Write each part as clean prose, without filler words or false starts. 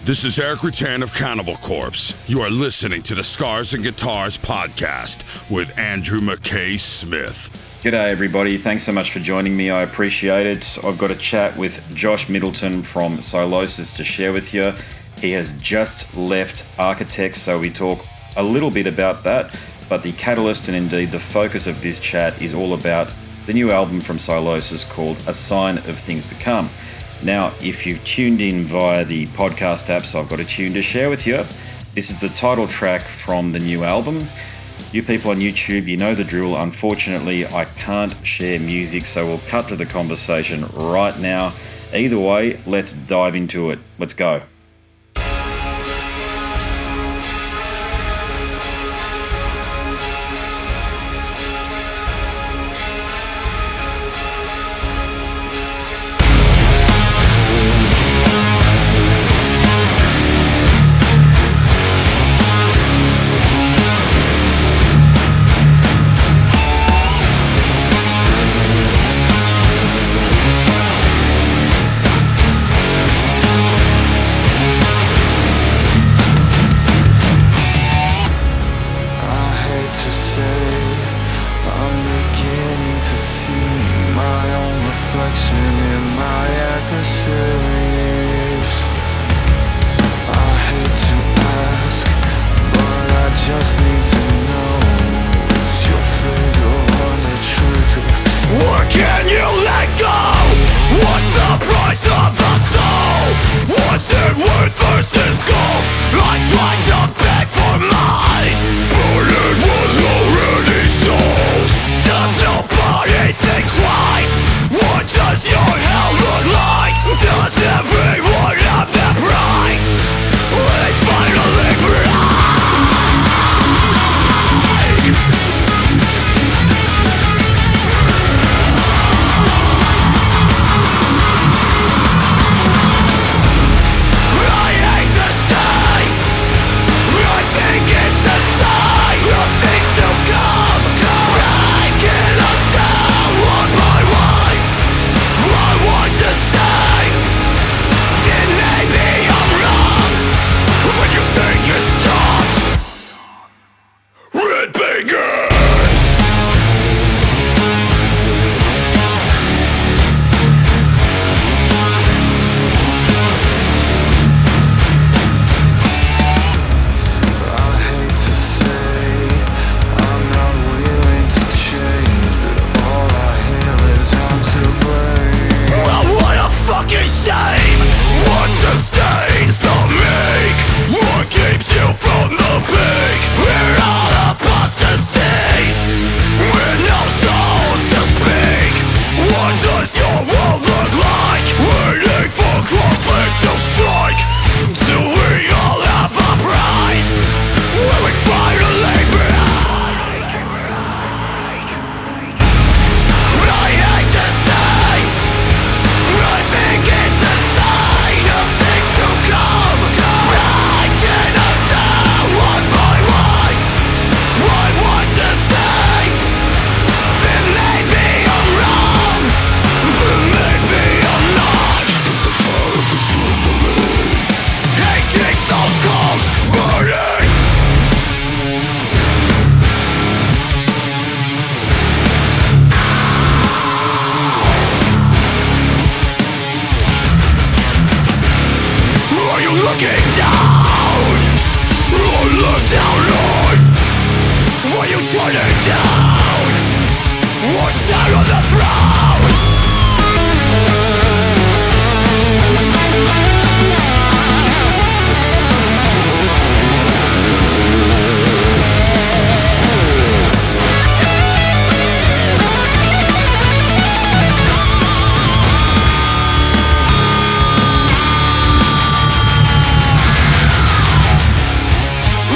This is Eric Rutan of Cannibal Corpse. You are listening to the Scars and Guitars podcast with Andrew McKay Smith. G'day everybody, thanks so much for joining me, I appreciate it. I've got a chat with Josh Middleton from Sylosis to share with you. He has just left Architects, so we talk a little bit about that, but the catalyst and indeed the focus of this chat is all about the new album from Sylosis called A Sign of Things to Come. Now, if you've tuned in via the podcast apps, I've got a tune to share with you. This is the title track from the new album. You people on YouTube, you know the drill. Unfortunately, I can't share music, so we'll cut to the conversation right now. Either way, let's dive into it. Let's go.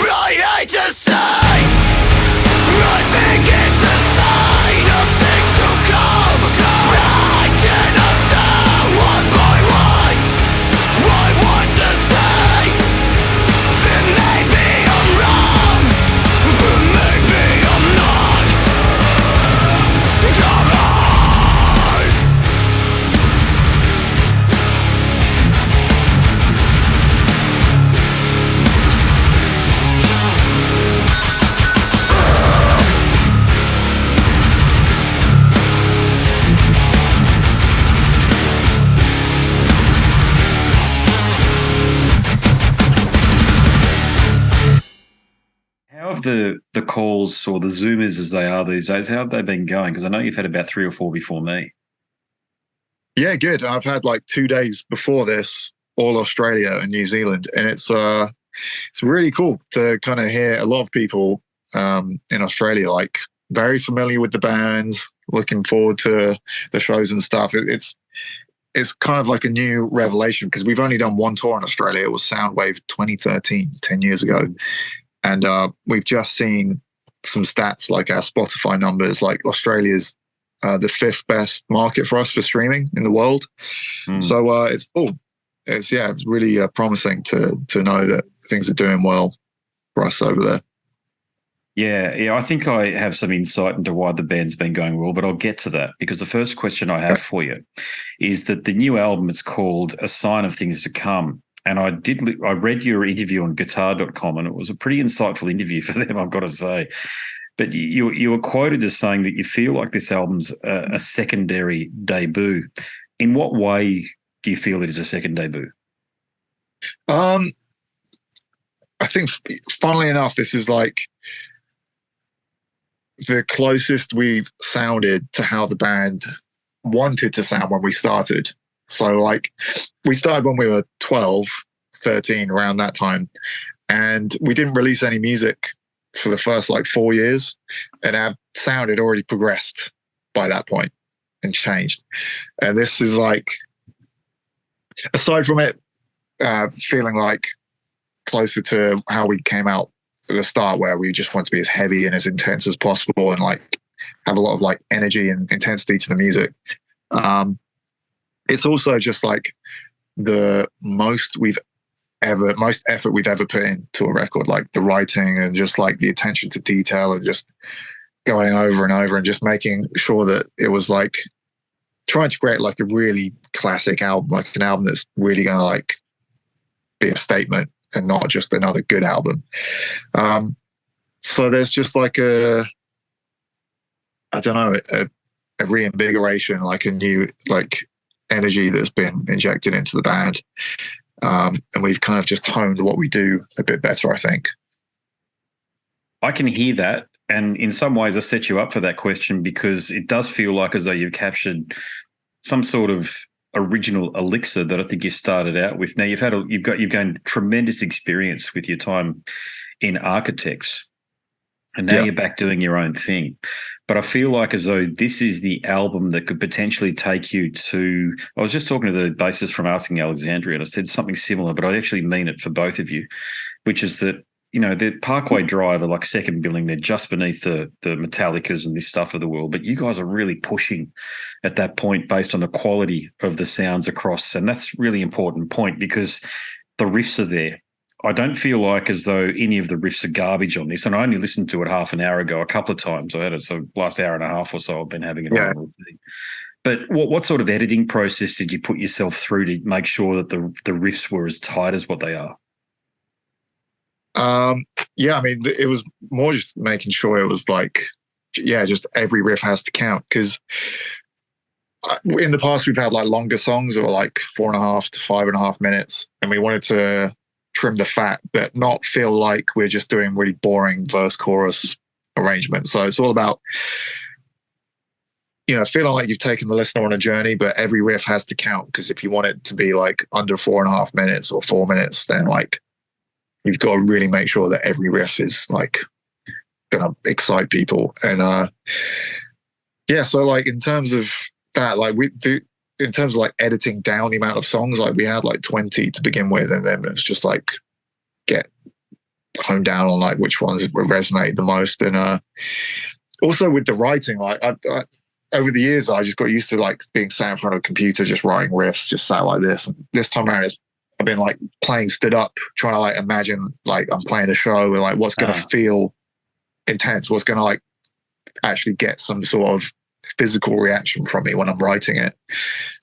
I hate to say, I think the calls or the Zoomers as they are these days? How have they been going? Because I know you've had about 3 or 4 before me. Yeah, good. I've had like 2 days before this, all Australia and New Zealand, and it's really cool to kind of hear a lot of people in Australia like very familiar with the band, looking forward to the shows and stuff. It's kind of like a new revelation because we've only done one tour in Australia. It was Soundwave 2013, 10 years ago, and we've just seen some stats like our Spotify numbers. Like Australia's the 5th best market for us for streaming in the world. So it's cool. It's really promising to know that things are doing well for us over there. Yeah, I think I have some insight into why the band's been going well, but I'll get to that because the first question I have for you is that the new album is called A Sign of Things to Come. And I read your interview on guitar.com, and it was a pretty insightful interview for them, I've got to say. But you were quoted as saying that you feel like this album's a secondary debut. In what way do you feel it is a second debut? I think, funnily enough, this is like the closest we've sounded to how the band wanted to sound when we started. So like we started when we were 12, 13, around that time. And we didn't release any music for the first like 4 years. And our sound had already progressed by that point and changed. And this is like, aside from it feeling like closer to how we came out at the start, where we just want to be as heavy and as intense as possible and like have a lot of like energy and intensity to the music. It's also just like the most effort we've ever put into a record, like the writing and just like the attention to detail and just going over and over and just making sure that it was like trying to create like a really classic album, like an album that's really going to like be a statement and not just another good album. So there's just like a reinvigoration, like a new like energy that's been injected into the band. And we've kind of just honed what we do a bit better, I think. I can hear that. And in some ways I set you up for that question because it does feel like as though you've captured some sort of original elixir that I think you started out with. Now you've gained tremendous experience with your time in Architects, and now you're back doing your own thing. But I feel like as though this is the album that could potentially take you to. I was just talking to the bassist from Asking Alexandria, and I said something similar, but I actually mean it for both of you, which is that the Parkway Drive are like second billing. They're just beneath the Metallicas and this stuff of the world. But you guys are really pushing at that point based on the quality of the sounds across. And that's a really important point because the riffs are there. I don't feel like as though any of the riffs are garbage on this. And I only listened to it half an hour ago a couple of times. I had it so last hour and a half or so I've been having it on routine. But what sort of editing process did you put yourself through to make sure that the riffs were as tight as what they are? I mean, it was more just making sure it was like, just every riff has to count. Because in the past, we've had like longer songs that were like 4.5 to 5.5 minutes, and we wanted to trim the fat, but not feel like we're just doing really boring verse chorus arrangements. So it's all about, feeling like you've taken the listener on a journey, but every riff has to count. Because if you want it to be like under 4.5 minutes or 4 minutes, then like, you've got to really make sure that every riff is like going to excite people. And so like in terms of that, like we do, in terms of like editing down the amount of songs, like we had like 20 to begin with, and then it was just like get honed down on like which ones would resonate the most. And also with the writing, like I over the years, I just got used to like being sat in front of a computer, just writing riffs, just sat like this. And this time around, I've been like playing stood up, trying to like imagine like I'm playing a show and like what's going to feel intense, what's going to like actually get some sort of physical reaction from me when I'm writing it.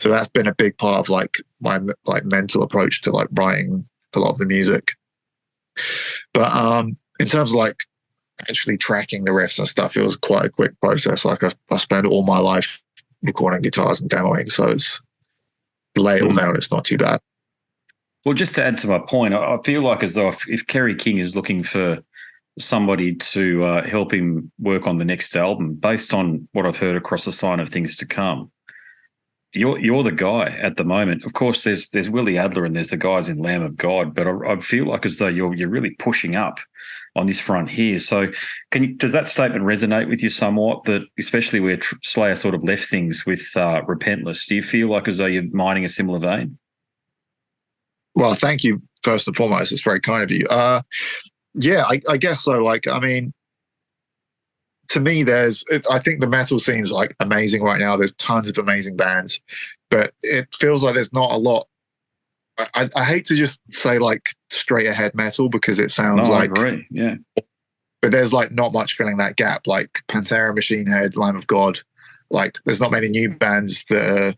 So that's been a big part of like my like mental approach to like writing a lot of the music. But in terms of like actually tracking the riffs and stuff, it was quite a quick process. Like I spent all my life recording guitars and demoing, so it's lay it all down. It's not too bad. Well, just to add to my point, I feel like as though if Kerry King is looking for somebody to help him work on the next album, based on what I've heard across the sign of things to come, you're the guy at the moment. Of course, there's Willie Adler and there's the guys in Lamb of God, but I feel like as though you're really pushing up on this front here. So, does that statement resonate with you somewhat? That especially where Slayer sort of left things with Repentless, do you feel like as though you're mining a similar vein? Well, thank you first and foremost. It's very kind of you. Yeah, I guess so. Like, I mean, to me, I think the metal scene's like amazing right now. There's tons of amazing bands, but it feels like there's not a lot. I hate to just say like straight ahead metal because it sounds I like, agree. Yeah, but there's like not much filling that gap. Like Pantera, Machine Head, Lamb of God. Like, there's not many new bands that are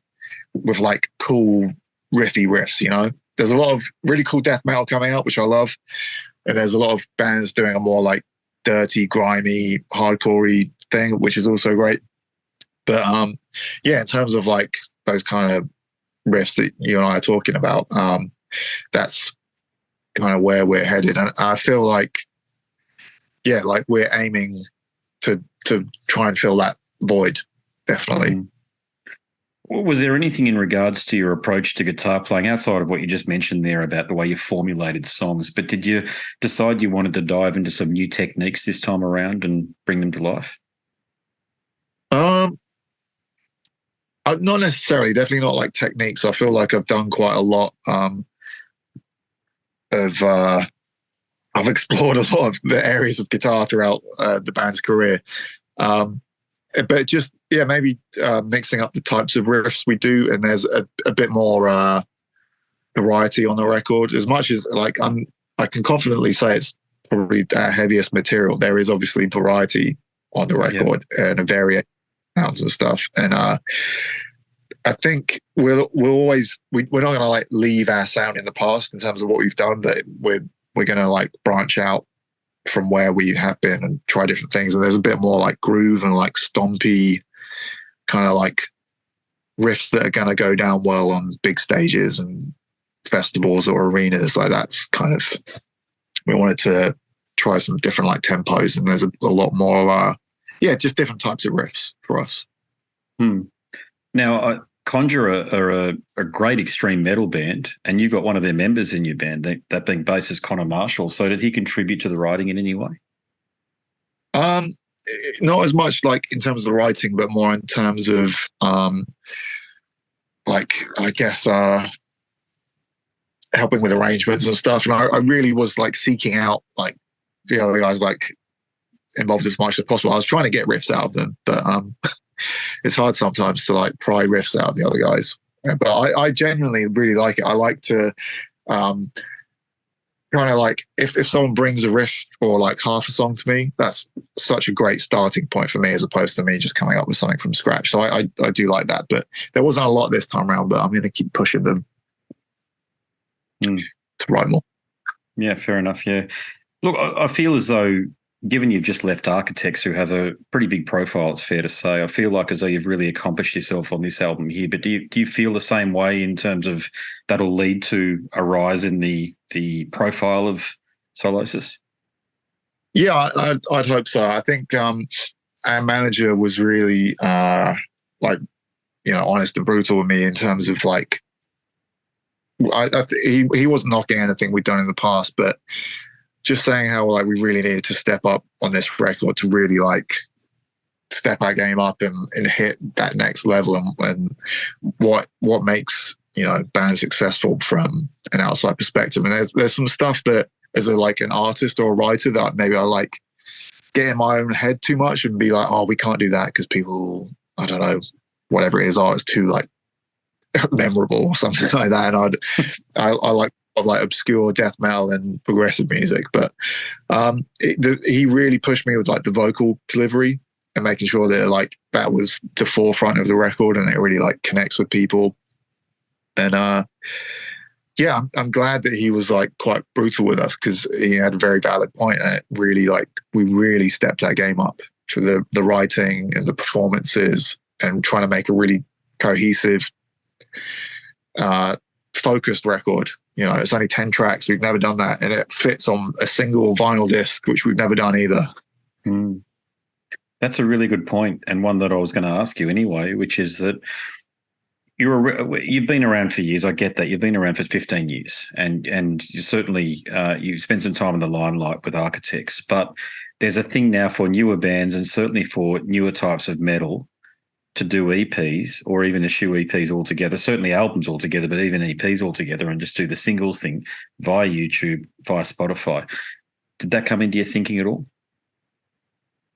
with like cool riffy riffs. You know, there's a lot of really cool death metal coming out, which I love, and there's a lot of bands doing a more like dirty, grimy, hardcore-y thing, which is also great. But yeah, in terms of like those kind of riffs that you and I are talking about, that's kind of where we're headed. And I feel like, yeah, like we're aiming to try and fill that void, definitely. Was there anything in regards to your approach to guitar playing outside of what you just mentioned there about the way you formulated songs? But did you decide you wanted to dive into some new techniques this time around and bring them to life? Not necessarily. Definitely not like techniques. I feel like I've done quite a lot of. I've explored a lot of the areas of guitar throughout the band's career. But just, yeah, maybe mixing up the types of riffs we do, and there's a bit more variety on the record. As much as like I can confidently say it's probably our heaviest material, there is obviously variety on the record and a variation of sounds and stuff. And I think we're not going to like leave our sound in the past in terms of what we've done, but we're going to like branch out from where we have been and try different things. And there's a bit more like groove and like stompy kind of like riffs that are going to go down well on big stages and festivals or arenas. Like, that's kind of, we wanted to try some different like tempos, and there's a lot more, just different types of riffs for us. Now, Conjure are a great extreme metal band, and you've got one of their members in your band, that being bassist Connor Marshall. So did he contribute to the writing in any way? Not as much like in terms of the writing, but more in terms of like, I guess, helping with arrangements and stuff. And I really was like seeking out like the other guys like involved as much as possible. I was trying to get riffs out of them, but it's hard sometimes to like pry riffs out of the other guys. But I genuinely really like it. I like to kind of like if someone brings a riff or like half a song to me, that's such a great starting point for me, as opposed to me just coming up with something from scratch. So I do like that. But there wasn't a lot this time around, but I'm going to keep pushing them to write more. Yeah, fair enough. Yeah. Look, I feel as though, given you've just left Architects, who have a pretty big profile, it's fair to say, I feel like as though you've really accomplished yourself on this album here. But do you feel the same way in terms of that'll lead to a rise in the profile of Sylosis? Yeah, I'd hope so. I think our manager was really like, honest and brutal with me in terms of like, he wasn't knocking anything we'd done in the past, but just saying how like we really needed to step up on this record to really like step our game up and hit that next level, and what makes bands successful from an outside perspective. And there's some stuff that as like an artist or a writer that maybe I like get in my own head too much and be like, oh, we can't do that because people, I don't know, whatever it is, it's too like memorable or something like that. And I like obscure death metal and progressive music, but he really pushed me with like the vocal delivery and making sure that like that was the forefront of the record and it really like connects with people. And I'm glad that he was like quite brutal with us, because he had a very valid point, and it really like we really stepped our game up for the writing and the performances, and trying to make a really cohesive focused record. it's only 10 tracks. We've never done that. And it fits on a single vinyl disc, which we've never done either. Mm. That's a really good point, and one that I was going to ask you anyway, which is that you've been around for years. I get that. You've been around for 15 years, and you certainly you spent some time in the limelight with Architects. But there's a thing now for newer bands, and certainly for newer types of metal, to do EPs or even eschew EPs altogether, certainly albums altogether, but even EPs altogether, and just do the singles thing via YouTube, via Spotify. Did that come into your thinking at all?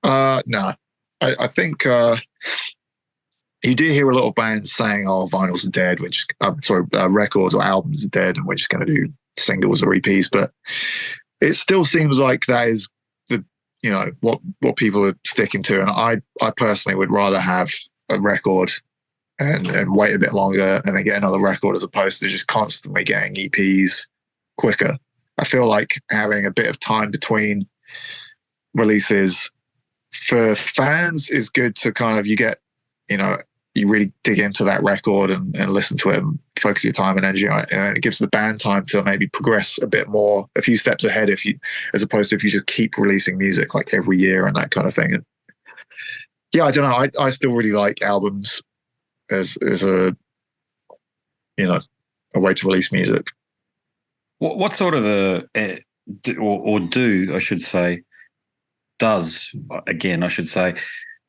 No. I think you do hear a lot of bands saying, "Oh, vinyls are dead. Records or albums are dead, and we're just going to do singles or EPs." But it still seems like that is what people are sticking to. And I personally would rather have a record and wait a bit longer and then get another record, as opposed to just constantly getting EPs quicker. I feel like having a bit of time between releases for fans is good to kind of, you really dig into that record and listen to it and focus your time and energy on it. And it gives the band time to maybe progress a bit more, a few steps ahead, as opposed to if you just keep releasing music like every year and that kind of thing. And yeah, I don't know. I still really like albums as a way to release music. What sort of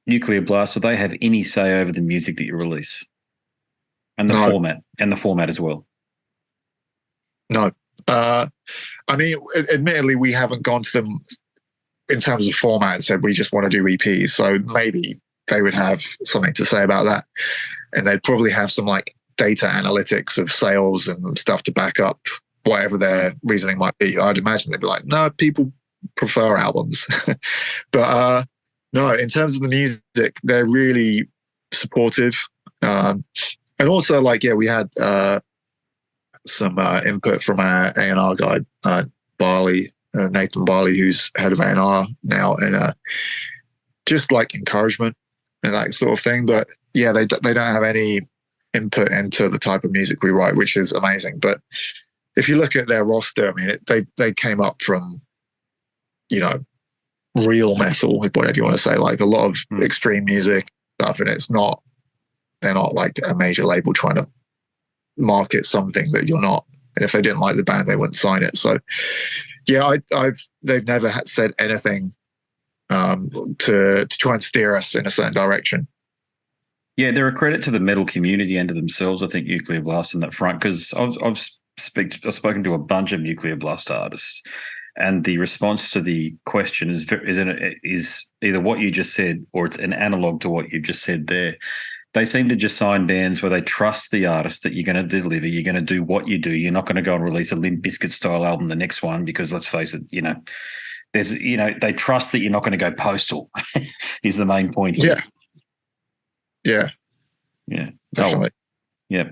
Nuclear Blast, do they have any say over the music that you release and the format as well? No. I mean, admittedly, we haven't gone to them in terms of format and said we just want to do EPs. So maybe they would have something to say about that, and they'd probably have some like data analytics of sales and stuff to back up whatever their reasoning might be. I'd imagine they'd be like, no, people prefer albums. But no, in terms of the music, they're really supportive. And also, we had some input from our A&R guy, Barley, Nathan Barley, who's head of A&R now, and just like encouragement and that sort of thing. But yeah, they don't have any input into the type of music we write, which is amazing. But if you look at their roster, I mean, they came up from, real metal, whatever you want to say, like a lot of extreme music stuff, and they're not like a major label trying to market something that you're not. And if they didn't like the band, they wouldn't sign it. So yeah, they've never said anything to try and steer us in a certain direction. Yeah, they're a credit to the metal community and to themselves, I think, Nuclear Blast in that front, because I've spoken to a bunch of Nuclear Blast artists, and the response to the question is either what you just said or it's an analog to what you just said there. They seem to just sign bands where they trust the artist that you're going to deliver, you're going to do what you do. You're not going to go and release a Limp Bizkit style album the next one because, let's face it, they trust that you're not going to go postal is the main point here. Yeah, definitely. Yeah.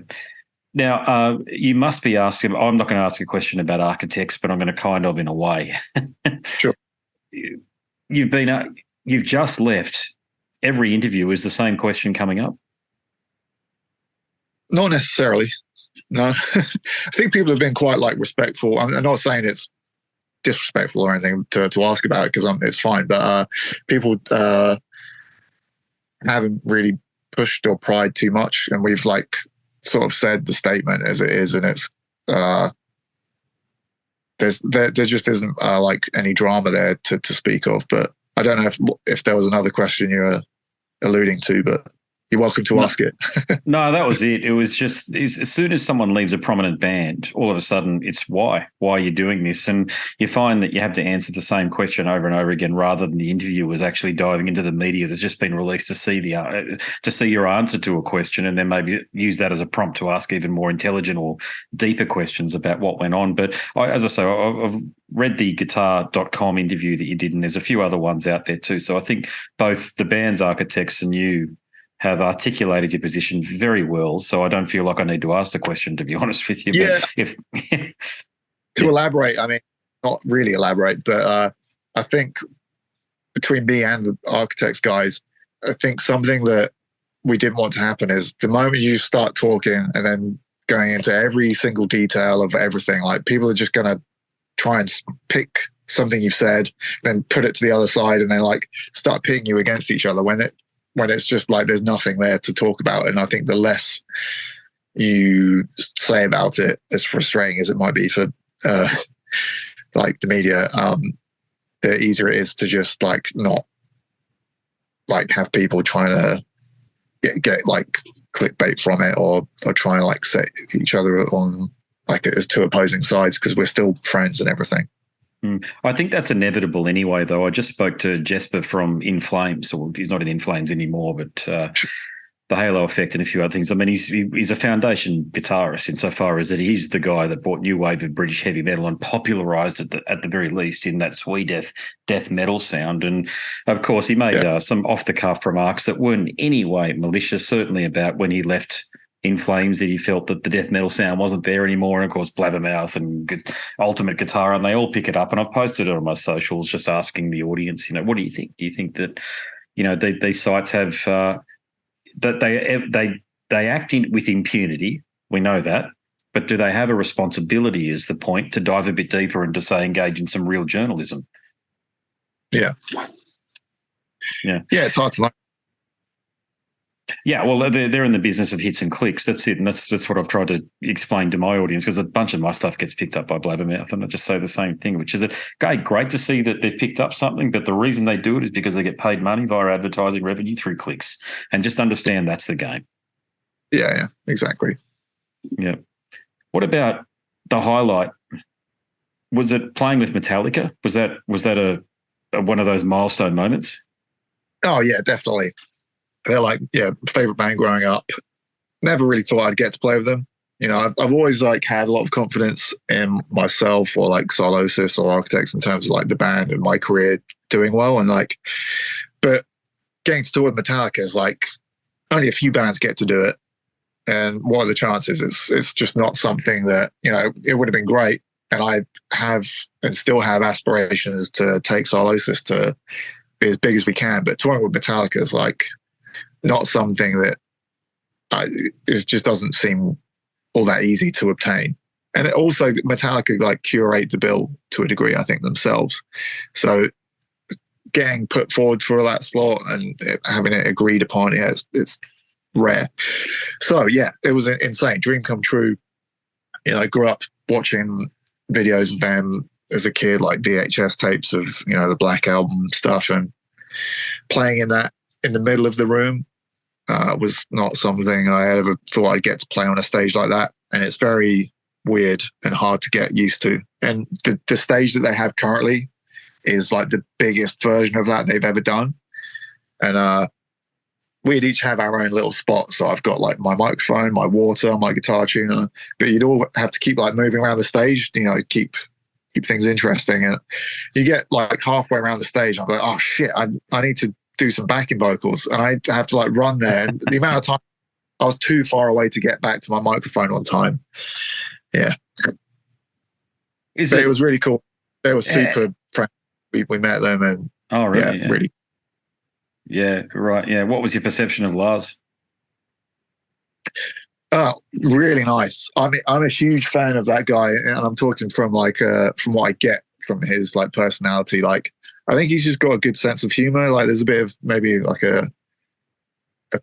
Now, you must be asking, I'm not going to ask a question about Architects, but I'm going to kind of in a way. Sure. You've just left. Every interview is the same question coming up? Not necessarily. No. I think people have been quite respectful. I'm not saying it's disrespectful or anything to ask about it, because it's fine. But people haven't really pushed or pried too much, and we've sort of said the statement as it is, and it's there just isn't any drama there to speak of. But I don't know if there was another question you're alluding to, but you're welcome to ask it. No, that was it. It was just as soon as someone leaves a prominent band, all of a sudden it's why are you doing this? And you find that you have to answer the same question over and over again, rather than the interviewers actually diving into the media that's just been released to see your answer to a question, and then maybe use that as a prompt to ask even more intelligent or deeper questions about what went on. But as I say, I've read the guitar.com interview that you did, and there's a few other ones out there too. So I think both the band's Architects and you have articulated your position very well, so I don't feel like I need to ask the question, to be honest with you. Yeah. But to elaborate, I mean, not really elaborate, but I think between me and the Architects guys, I think something that we didn't want to happen is the moment you start talking and then going into every single detail of everything. Like people are just going to try and pick something you've said, then put it to the other side, and then like start pitting you against each other when it's just like there's nothing there to talk about. And I think the less you say about it, as frustrating as it might be for like the media, the easier it is to just like not like have people trying to get like clickbait from it, or try and like set each other on like as two opposing sides, because we're still friends and everything. I think that's inevitable anyway, though. I just spoke to Jesper from In Flames, or he's not in Flames anymore, but the Halo Effect and a few other things. I mean, he's a foundation guitarist insofar as that he's the guy that brought new wave of British heavy metal and popularised it at the very least in that death metal sound. And of course, he made some off the cuff remarks that weren't in any way malicious. Certainly about when he left In Flames, that he felt that the death metal sound wasn't there anymore. And of course, Blabbermouth and Ultimate Guitar, and they all pick it up. And I've posted it on my socials, just asking the audience, what do you think? Do you think that these sites have that they act with impunity? We know that, but do they have a responsibility? Is the point to dive a bit deeper and to say engage in some real journalism? Yeah. It's hard to know. Yeah, well, they're in the business of hits and clicks. That's it, and that's what I've tried to explain to my audience, because a bunch of my stuff gets picked up by Blabbermouth, and I just say the same thing, which is great to see that they've picked up something, but the reason they do it is because they get paid money via advertising revenue through clicks, and just understand that's the game. Yeah, exactly. Yeah. What about the highlight? Was it playing with Metallica? Was that a one of those milestone moments? Oh yeah, definitely. They're like, favorite band growing up. Never really thought I'd get to play with them. I've always like had a lot of confidence in myself, or like Sylosis or Architects, in terms of like the band and my career doing well. And like, but getting to tour with Metallica is like only a few bands get to do it. And what are the chances? It's just not something that, it would have been great. And I have and still have aspirations to take Sylosis to be as big as we can. But touring with Metallica is like not something that it just doesn't seem all that easy to obtain. And it also, Metallica like curate the bill to a degree, I think, themselves. So getting put forward for that slot and having it agreed upon, it's rare. So it was insane. Dream come true. I grew up watching videos of them as a kid, like VHS tapes of, the Black Album stuff, and playing in the middle of the room was not something I ever thought I'd get to play on a stage like that. And it's very weird and hard to get used to. And the stage that they have currently is like the biggest version of that they've ever done. And we'd each have our own little spot. So I've got like my microphone, my water, my guitar tuner, but you'd all have to keep like moving around the stage, keep things interesting. And you get like halfway around the stage, I'm like, oh shit, I need to do some backing vocals, and I have to like run there. And the amount of time I was too far away to get back to my microphone on time. Yeah. It was really cool. They were super friendly. We met them, and really? Really. Yeah, right. Yeah. What was your perception of Lars? Really nice. I mean, I'm a huge fan of that guy, and I'm talking from like from what I get from his like personality. Like, I think he's just got a good sense of humor. Like, there's a bit of maybe like a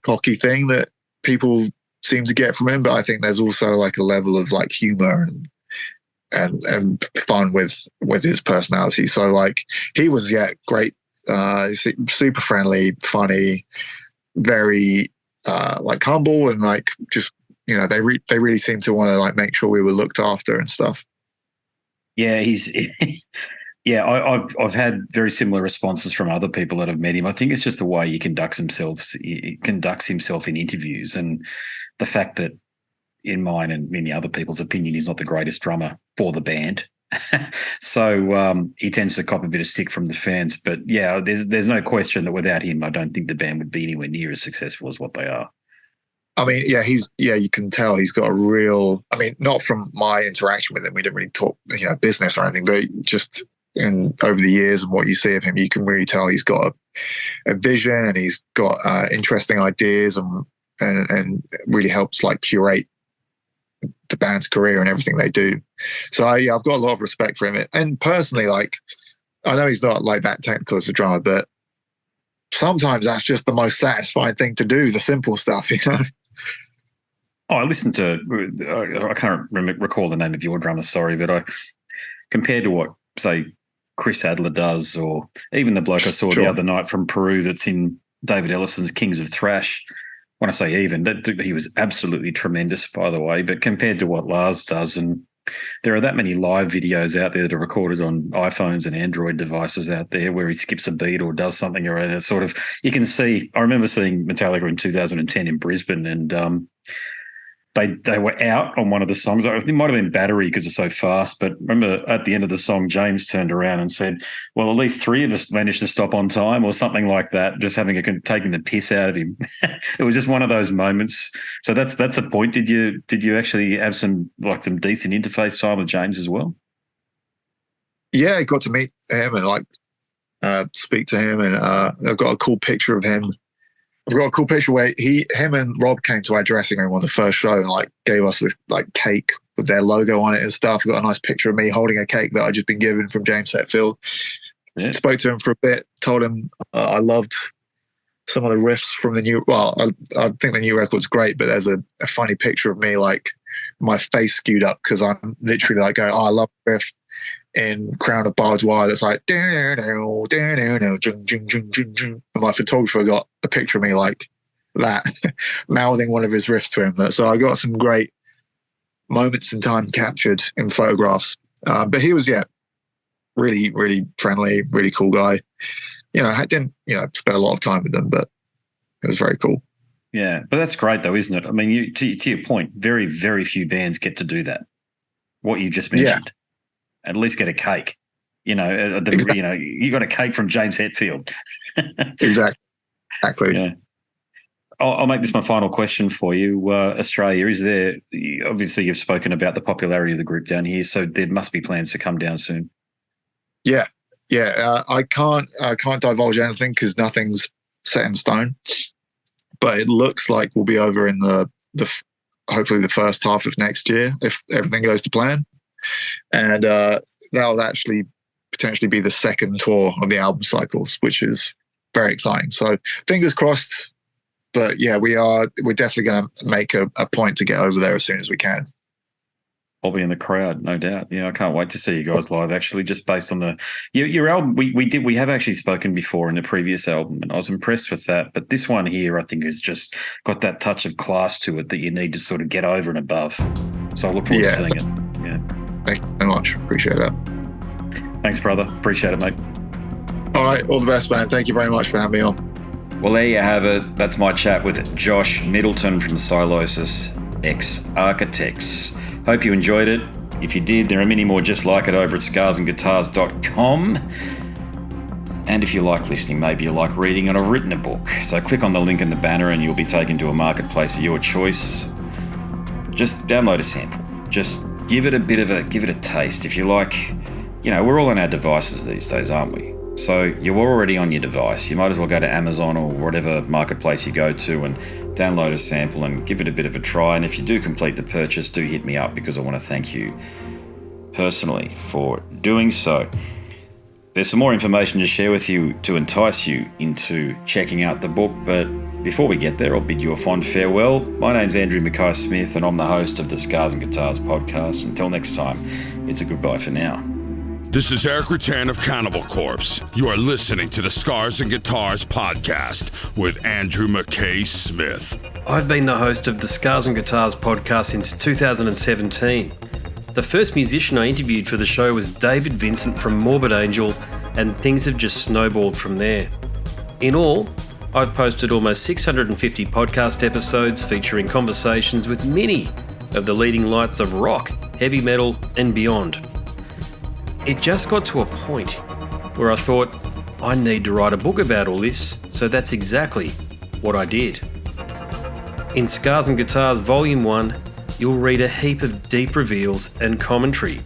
cocky thing that people seem to get from him, but I think there's also like a level of like humor and fun with his personality. So like, he was great, super friendly, funny, very like humble, and like just they really seemed to want to like make sure we were looked after and stuff. Yeah, he's. Yeah, I've had very similar responses from other people that have met him. I think it's just the way he conducts himself in interviews, and the fact that, in mine and many other people's opinion, he's not the greatest drummer for the band. So he tends to cop a bit of stick from the fans. But yeah, there's no question that without him, I don't think the band would be anywhere near as successful as what they are. I mean, you can tell he's got a real. I mean, not from my interaction with him, we didn't really talk, business or anything, but just. And over the years and what you see of him, you can really tell he's got a vision, and he's got interesting ideas, and really helps like curate the band's career and everything they do. So I've got a lot of respect for him. And personally, like, I know he's not like that technical as a drummer, but sometimes that's just the most satisfying thing to do, the simple stuff, you know? Oh, I listened to, I can't recall the name of your drummer, sorry, but compared to what, say, Chris Adler does, or even the bloke I saw the other night from Peru that's in David Ellison's Kings of Thrash. When I say even, he was absolutely tremendous, by the way, but compared to what Lars does, and there are that many live videos out there that are recorded on iPhones and Android devices out there where he skips a beat or does something or that sort of, you can see, I remember seeing Metallica in 2010 in Brisbane, and they were out on one of the songs. It might have been Battery because it's so fast, but remember at the end of the song, James turned around and said, well, at least 3 of us managed to stop on time or something like that, just taking the piss out of him. It was just one of those moments. So that's a point. Did you actually have some decent interface time with James as well? Yeah, I got to meet him and speak to him, and I've got a cool picture of him. I've got a cool picture where him and Rob came to our dressing room on the first show and gave us this cake with their logo on it and stuff. I've got a nice picture of me holding a cake that I'd just been given from James Hetfield. Yeah. Spoke to him for a bit, told him I loved some of the riffs from the new. Well, I think the new record's great, but there's a funny picture of me my face skewed up because I'm literally going, I love the riff in Crown of Barbed Wire that's like, and my photographer got a picture of me like that, mouthing one of his riffs to him. So I got some great moments in time captured in photographs. But he was, really, really friendly, really cool guy. I didn't, spend a lot of time with them, but it was very cool. Yeah, but that's great though, isn't it? I mean, to your point, very, very few bands get to do that. What you just mentioned. Yeah. At least get a cake. Exactly. You got a cake from James Hetfield. Exactly. Yeah. I'll make this my final question for you. Australia, is there? Obviously, you've spoken about the popularity of the group down here, so there must be plans to come down soon. Yeah. I can't divulge anything because nothing's set in stone. But it looks like we'll be over in the hopefully the first half of next year if everything goes to plan. And that'll actually potentially be the second tour of the album cycles, which is very exciting. So fingers crossed. But yeah, we're definitely going to make a point to get over there as soon as we can. I'll be in the crowd, no doubt. Yeah, I can't wait to see you guys live. Actually, just based on your album, we have actually spoken before in the previous album, and I was impressed with that. But this one here, I think, has just got that touch of class to it that you need to sort of get over and above. So I look forward to seeing it. Yeah. Thank you so much. Appreciate that. Thanks, brother. Appreciate it, mate. All right. All the best, man. Thank you very much for having me on. Well, there you have it. That's my chat with Josh Middleton from Sylosis X Architects. Hope you enjoyed it. If you did, there are many more just like it over at scarsandguitars.com. And if you like listening, maybe you like reading and I've written a book. So click on the link in the banner and you'll be taken to a marketplace of your choice. Just download a sample. Just give it a taste. If you like, we're all on our devices these days, aren't we? So you're already on your device. You might as well go to Amazon or whatever marketplace you go to and download a sample and give it a bit of a try. And if you do complete the purchase, do hit me up because I want to thank you personally for doing so. There's some more information to share with you to entice you into checking out the book, but before we get there, I'll bid you a fond farewell. My name's Andrew Mackay-Smith and I'm the host of the Scars and Guitars podcast. Until next time, it's a goodbye for now. This is Eric Rattan of Cannibal Corpse. You are listening to the Scars and Guitars podcast with Andrew Mackay-Smith. I've been the host of the Scars and Guitars podcast since 2017. The first musician I interviewed for the show was David Vincent from Morbid Angel, and things have just snowballed from there. In all, I've posted almost 650 podcast episodes featuring conversations with many of the leading lights of rock, heavy metal, and beyond. It just got to a point where I thought, I need to write a book about all this, so that's exactly what I did. In Scars and Guitars Volume 1, you'll read a heap of deep reveals and commentary,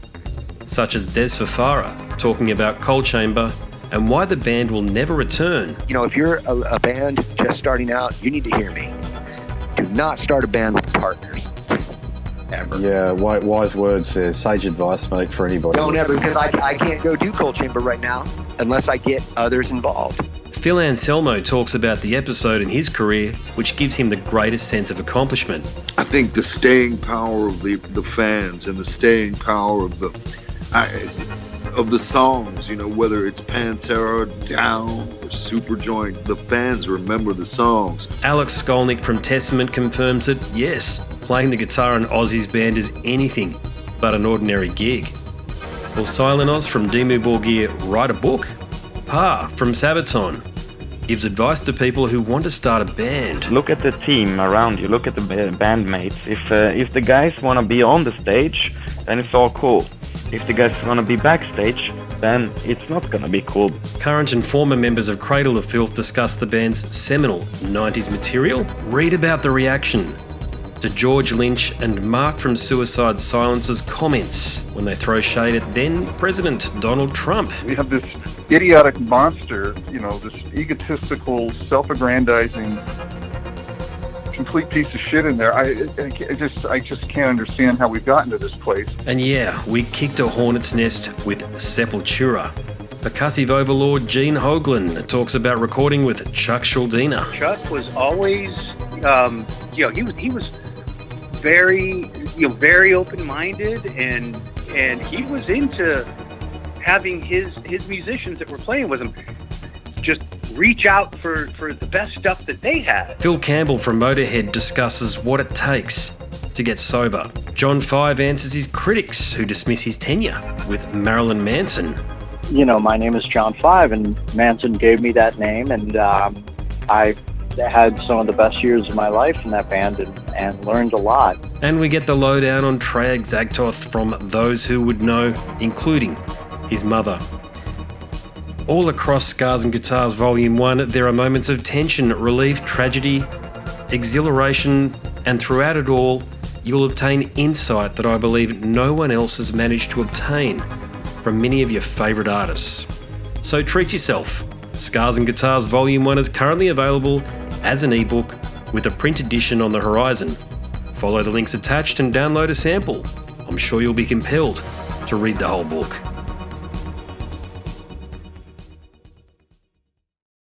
such as Des Fafara talking about Coal Chamber and why the band will never return. If you're a band just starting out, you need to hear me. Do not start a band with partners. ever. Yeah, wise words there. Sage advice, mate, for anybody. Don't ever, because I can't go do Cold Chamber right now unless I get others involved. Phil Anselmo talks about the episode in his career which gives him the greatest sense of accomplishment. I think the staying power of the fans and the staying power of the songs, you know, whether it's Pantera, Down, or Superjoint, the fans remember the songs. Alex Skolnick from Testament confirms that, yes, playing the guitar in Ozzy's band is anything but an ordinary gig. Will Silent Oz from Dimmu Borgir write a book? Pa from Sabaton gives advice to people who want to start a band. Look at the team around you, look at the bandmates. If the guys want to be on the stage, then it's all cool. If the guys want to be backstage, then it's not going to be cool. Current and former members of Cradle of Filth discuss the band's seminal 90s material. Read about the reaction to George Lynch and Mark from Suicide Silence's comments when they throw shade at then President Donald Trump. We have this idiotic monster, you know, this egotistical, self-aggrandizing, complete piece of shit in there. I just can't understand how we've gotten to this place. And yeah, we kicked a hornet's nest with Sepultura. Percussive overlord Gene Hoglan talks about recording with Chuck Schuldiner. Chuck was always, he was very open-minded, and he was into having his musicians that were playing with him just reach out for the best stuff that they had. Phil Campbell from Motorhead discusses what it takes to get sober. John Five answers his critics who dismiss his tenure with Marilyn Manson. You know, my name is John Five, and Manson gave me that name, and I had some of the best years of my life in that band and learned a lot. And we get the lowdown on Treyarch Zagtoth from those who would know, including his mother. All across Scars and Guitars Volume 1, there are moments of tension, relief, tragedy, exhilaration, and throughout it all, you'll obtain insight that I believe no one else has managed to obtain from many of your favourite artists. So treat yourself. Scars and Guitars Volume 1 is currently available as an ebook with a print edition on the horizon. Follow the links attached and download a sample. I'm sure you'll be compelled to read the whole book.